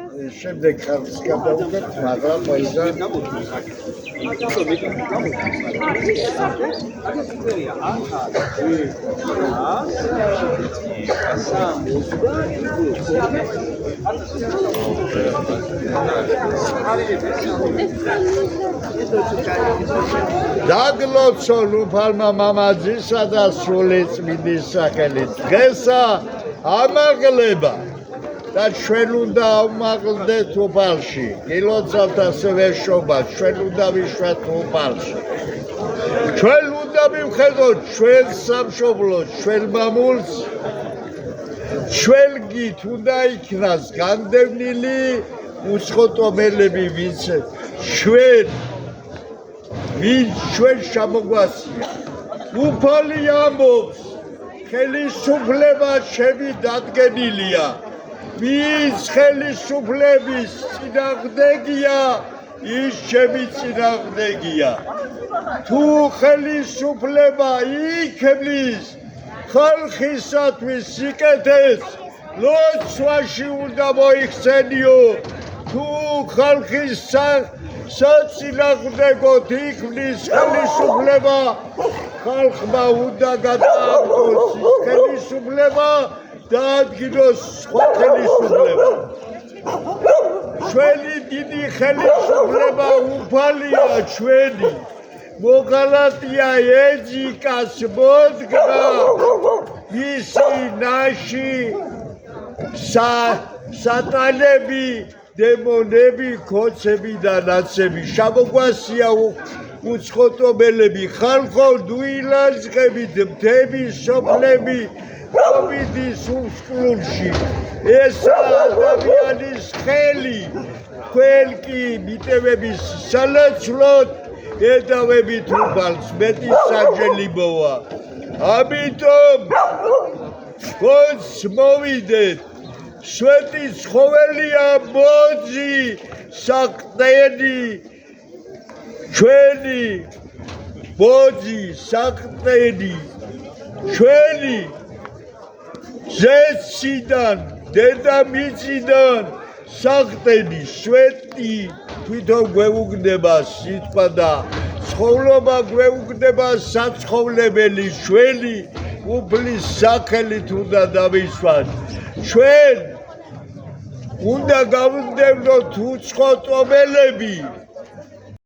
შემდეგ ხალხს გადავუდგეთ, მაგრამ მოიზა დაგლოცო ლუფალმა მამაძისა და სულიწმინდის სახელით დღესა ამაღლება და ჩვენ უნდა ავმაღლდეთ უფალში, გილოცავთ ასევე შობას, ჩვენ უნდა ვიშვათ უფალში. ჩვენ უნდა მივხედოთ ჩვენ სამშობლოს, ჩვენ მამულს, ჩვენ გით უნდა იქნას განდევნილი უცხოტომელები, ვინც ჩვენ შემოგვასწია. უფალი ამბობს, ხელისუფლება ჩემი დადგენილია. ვის ხელისუფლების წინააღმდეგია, ის ჩემი წინააღმდეგია. თუ ხელისუფლება იქმნის ხალხისათვის სიკეთეს, ლოცვაში უნდა მოიხსენიო. თუ ხალხის საწინააღმდეგოდ იქმნის ხელისუფლება, ხალხმა უნდა გადააგდოს ხელისუფლება დაადგინოს სხვა ხელისუფლება. ჩვენი დიდი ხელისუფლება უფალია ჩვენი. მოღალატეა ეძიკას მოდგა მისი ნაში სატანები, დემონები, ქოცები და ნაცები. შემოგვასწია უცხოტომელები, ხალხო დუილანძღებით, მთები, სოფლები COVID-ის უსკლულში. ესა ადამიანის ხელი, თქვენ კი მიტევების სალოცვლოდ ედავებით უფალს, მეტი საჯელი მოვა. ამიტომ გონს მოვიდეთ, სვეტი ცხოველია მოძი საყდენი, ჩვენი მოძი საყდენი, ჩვენი ზეციდან, დედამიწიდან საყდენი სვეტი თვითონ გვეუგდება სიტყვა და ცხოვრება გვეუგდება საცხოვრებელი შველი უფლის სახელით უნდა დავისვათ. ჩვენ უნდა გავდევნოთ უცხოტომელები